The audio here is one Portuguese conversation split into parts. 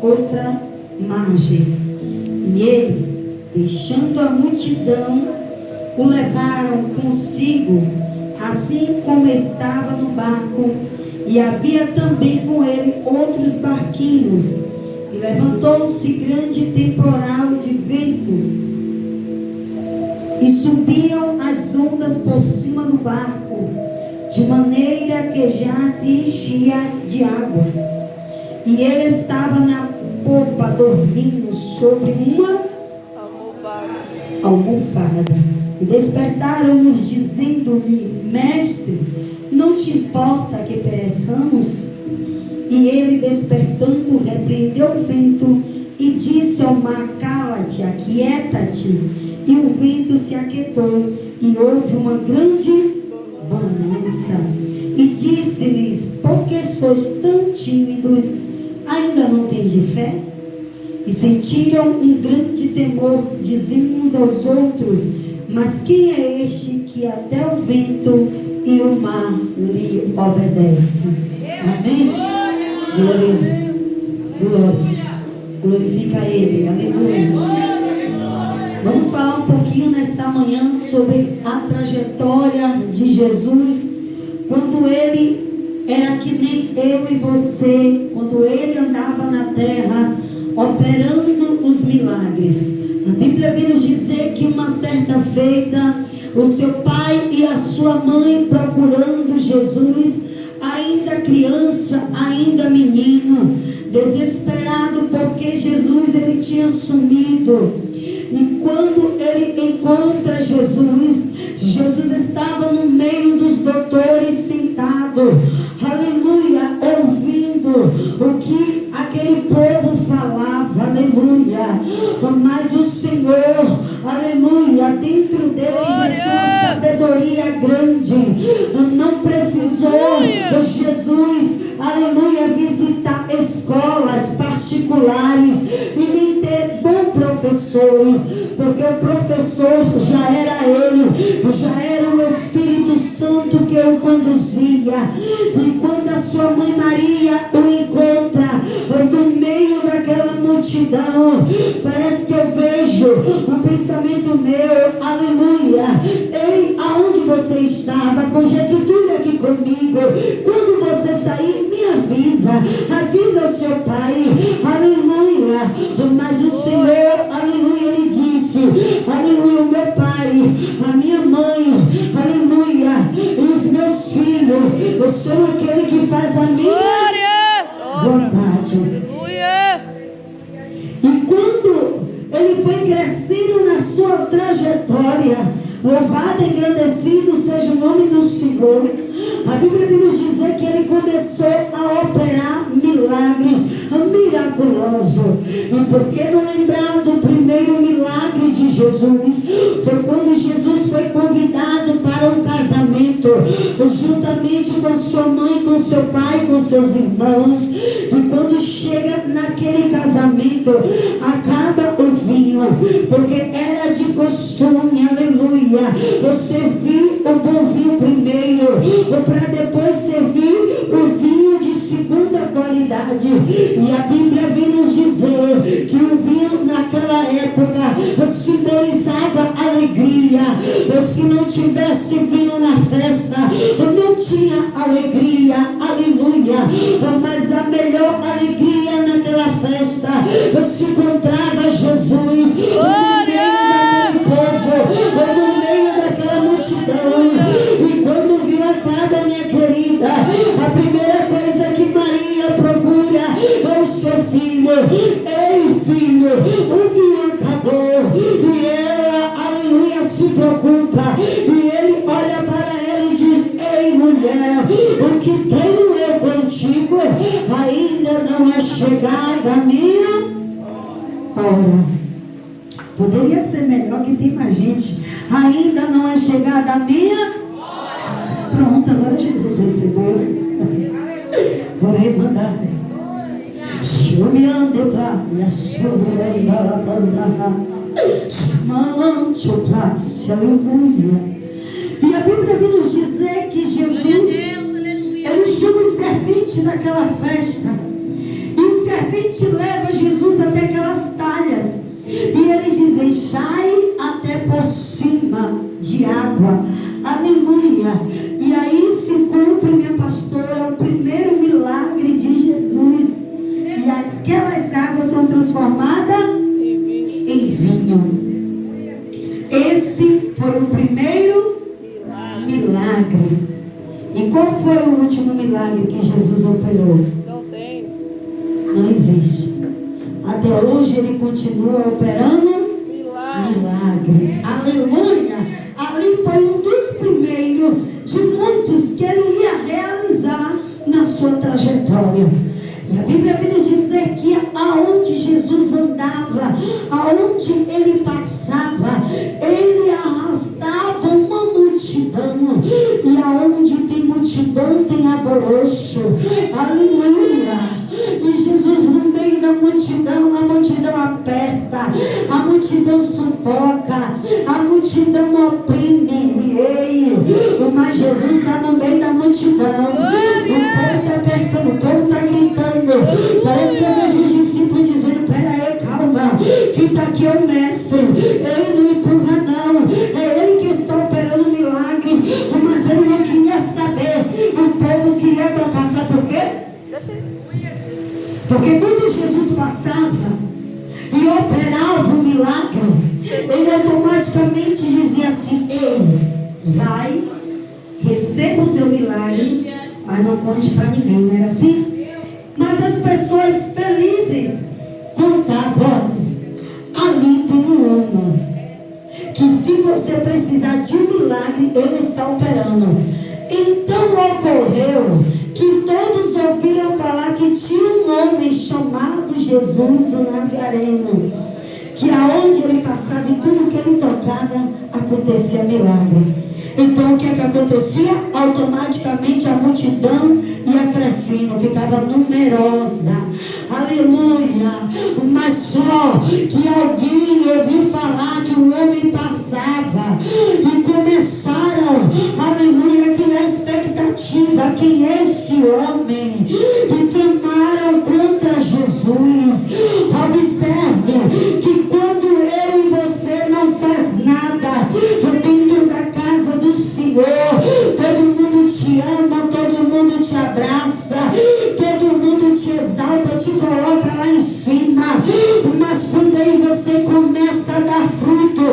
outra margem. E eles, deixando a multidão, o levaram consigo, assim como estava no barco, e havia também com ele outros barquinhos. E levantou-se grande temporal de vento, e subiam as ondas por cima do barco, de maneira que já se enchia de água. E ele estava na popa, dormindo sobre uma almofada. E despertaram-nos, dizendo-lhe: Mestre, não te importa que pereçamos? E ele, despertando, repreendeu o vento e disse ao mar: Cala-te, aquieta-te. E o vento se aquietou, e houve uma grande bonança. E disse-lhes: Por que sois tão tímidos? Ainda não tendes fé? E sentiram um grande temor, dizendo uns aos outros: Mas quem é este que até o vento e o mar lhe obedece? Amém? Glória. Glória. Glorifica Ele. Aleluia. Vamos falar um pouquinho nesta manhã sobre a trajetória de Jesus, quando Ele era que nem eu e você, quando Ele andava na terra, operando os milagres. A Bíblia vem nos dizer que uma certa feita, o seu pai e a sua mãe procurando Jesus, ainda criança, ainda menino, desesperado porque Jesus ele tinha sumido. E quando ele encontra Jesus, Jesus estava no meio dos doutores sentado, aleluia, ouvindo o que aquele povo falava, aleluia. Mas o Senhor, aleluia, dentro dele já tinha uma sabedoria grande. Não precisou Jesus, aleluia, visitar escolas particulares e nem ter bons professores, porque o professor já era ele, já era o Espírito Santo que o conduzia. E quando a sua mãe Maria o encontra no meio daquela multidão, parece que eu vejo um pensamento meu, aleluia: ei, aonde você estava? Conjecture aqui comigo. Quando você sair, me avisa o seu pai, aleluia. Mas o Senhor, aleluia, ele disse, aleluia, o meu pai, a minha mãe, aleluia, e os meus filhos, eu sou aquele que faz a minha vontade. Aleluia. E quando ele foi crescendo na sua trajetória, louvado e engrandecido seja o nome do Senhor, a Bíblia vai nos dizer que ele começou a operar milagres miraculosos. E por que não lembrar do primeiro milagre de Jesus? Foi quando Jesus foi convidado para um casamento, juntamente com sua mãe, com seu pai, com seus irmãos. E quando chega naquele casamento, acaba o vinho, porque era de costume, aleluia, eu servi o bom vinho primeiro, para depois servir o vinho de segunda qualidade. E a Bíblia vem nos dizer que o vinho naquela época simbolizava alegria. Se não tivesse vinho na festa, não tinha alegria, aleluia. Mas a melhor alegria naquela festa se encontrava Jesus no meio daquele povo, no meio daquela multidão. E quando viu acaba, minha querida, a primeira coisa que Maria procura é o seu filho. Ei, filho, o vinho acabou. E ela, aleluia, se preocupa. E ele olha para ela e diz: ei, mulher, o que tenho eu contigo ainda não é chegada a minha hora. Poderia ser melhor, que tem mais gente. Ainda não é chegada a minha hora. Pronto, agora Jesus recebeu. E a Bíblia vem nos dizer que Jesus, ele chama os serventes naquela festa, e o servente leva Jesus aquelas águas são transformadas em vinho. Esse foi o primeiro milagre. E qual foi o último milagre que Jesus operou? Não tem. Não existe. Até hoje ele continua operando milagre. Aleluia! Ali foi um dos primeiros de muitos que ele ia realizar na sua trajetória. E a Bíblia vem nos dizer que aonde Jesus andava, aonde ele passava, ele arrastava uma multidão. E aonde tem multidão tem alvoroço. Aleluia! E Jesus no meio da multidão, a multidão aperta, a multidão sufoca, a multidão oprime. Ei, mas Jesus está no meio da multidão. O povo está apertando, o povo está gritando. Parece que eu vejo os discípulos dizendo: pera aí, calma, quem está aqui é o mestre. Ele não empurra não, é ele que está operando o milagre. Mas ele não queria saber, o povo queria tocar. Sabe por quê? Porque quando Jesus passava e operava o milagre, ele automaticamente dizia assim: ei, vai, receba o teu milagre, mas não conte para ninguém. Não era assim? Mas as pessoas felizes contavam: ali tem um homem que, se você precisar de um milagre, ele está operando. Então ocorreu que todos ouviram falar que tinha um homem chamado Jesus o Nazareno, que aonde ele passava e tudo que ele tocava acontecia milagre. Então o que é que acontecia? Automaticamente a multidão ia crescendo, ficava numerosa. Aleluia! Mas só que alguém ouviu falar que o homem passava e começaram, aleluia, a criar expectativa: quem é esse homem? E tramaram contra Jesus. Observe que quando eu e você não faz nada dentro da casa do Senhor, todo mundo te ama, todo mundo te abraça, todo mundo te exalta, te coloca lá em cima. Mas quando aí você começa a dar fruto,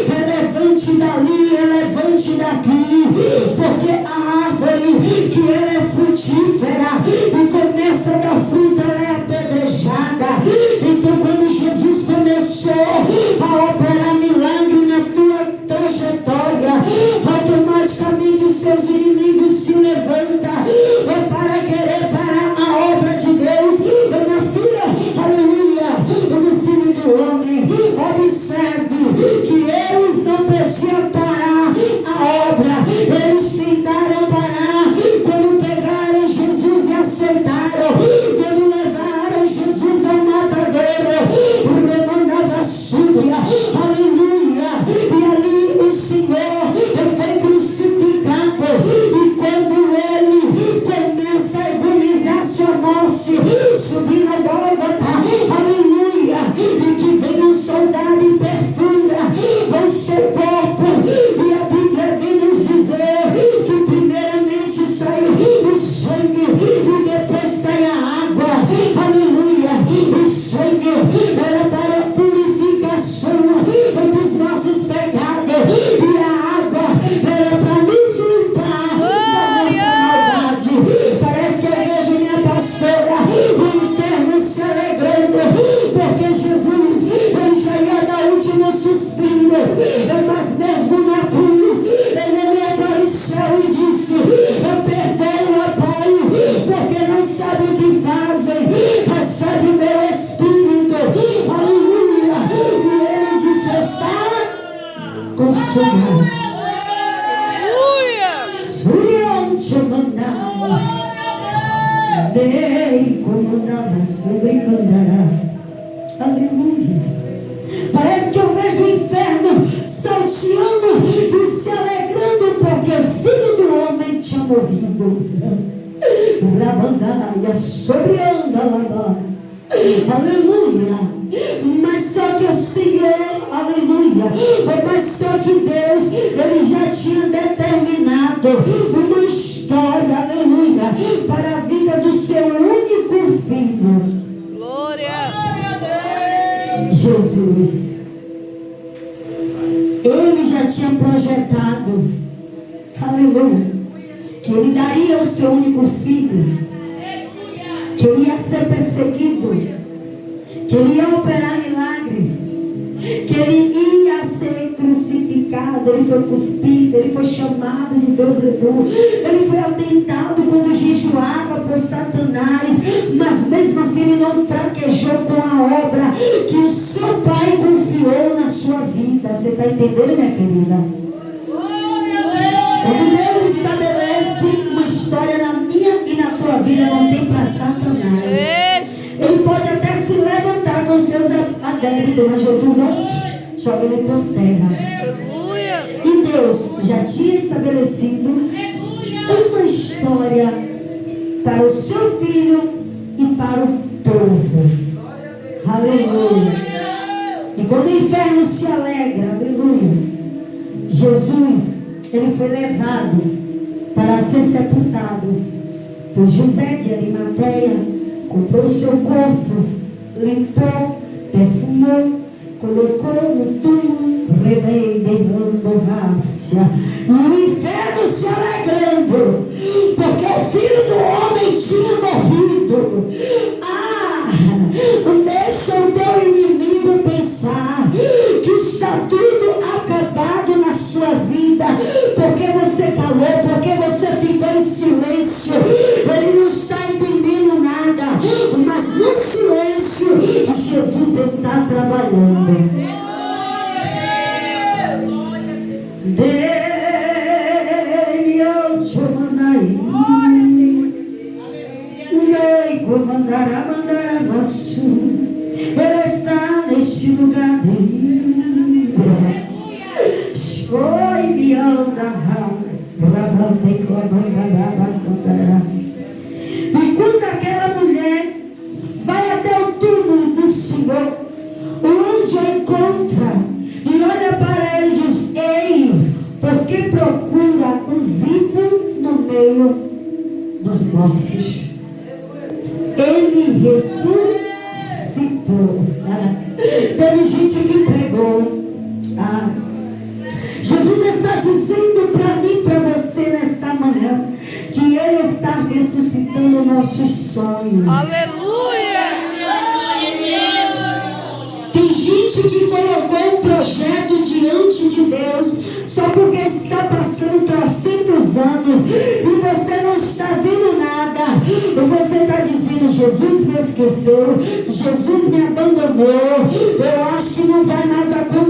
levante dali, levante daqui, porque a árvore que ela é frutífera e começa a dar fruto, ela é apedrejada. Então quando Jesus começou a operar milagre na tua trajetória, automaticamente seus inimigos se levantam para querer parar a obra de Deus na filha, aleluia, no filho do homem. Observe que eles não podiam parar a obra, eles tentaram parar quando pegaram Jesus e aceitaram, quando levaram Jesus ao matadouro, remandava a súbia, aleluia, e ali o Senhor foi crucificado. E quando ele começa a agonizar sua morte, subindo a Gólgota, aleluia, e que vem um soldado e perfura o seu corpo, e a Bíblia vem nos dizer que primeiramente sai o sangue e depois sai a água, aleluia. O sangue era para a purificação dos nossos pecados, e a água era para nos limpar da nossa maldade. Parece que eu vejo minha pastora, o inferno se alegrando, porque Jesus, ele já ia dar o último suspiro, mas mesmo na cruz, ele olhou para o céu e disse: eu perdoo, Pai, porque não sabe o que fazem, recebe meu espírito, aleluia. E ele disse: está consumado. Dei comandava sobre Candará. Aleluia. Parece que eu vejo o inferno salteando e se alegrando, porque o filho do homem tinha morrido. Rabandaia sobre Andalabá. Aleluia. Mas só que o Senhor, aleluia, mas só que Deus, ele já tinha determinado uma história, aleluia, para a vida do seu único filho. Jesus. Ele já tinha projetado, aleluia, que ele daria o seu único filho, que ele ia ser perseguido, que ele ia operar milagres, que ele ia ser crucificado. Ele foi cuspido, ele foi chamado de Beelzebul, ele foi atentado quando jejuava por Satanás, mas mesmo assim ele não fraquejou com a obra que o seu pai confiou na sua vida. Você está entendendo, minha querida? Quando Deus estabelece uma história na minha e na tua vida, não tem para Satanás. Ele pode até se levantar com seus adébitos, mas Jesus joga ele por terra. E Deus já tinha estabelecido uma história para o seu filho e para o povo. Aleluia. E quando o inferno se alegra, aleluia, Jesus, ele foi levado para ser sepultado por José de Arimateia. Comprou o seu corpo, limpou, perfumou, colocou no túmulo, derramando rácia. E o inferno se alegrando, porque o filho do homem tinha morrido. Deixa o teu inimigo pensar que está tudo acabado na sua vida, porque você calou, porque você ficou em silêncio. Ele não está entendendo nada, mas no silêncio Jesus está trabalhando. Ele está neste lugar. Oi, me anda, e quando aquela mulher vai até o túmulo do Senhor, o anjo a encontra e olha para ela e diz: ei, por que procura um vivo no meio dos mortos? Ele ressuscitou. Teve gente que pregou. Jesus está dizendo para mim, para você nesta manhã, que Ele está ressuscitando nossos sonhos. Aleluia! Tem gente que colocou um projeto diante de Deus só porque está passando 300 anos e você não está vendo nada. Você está dizendo: Jesus me esqueceu, Jesus me abandonou, eu acho que não vai mais acontecer.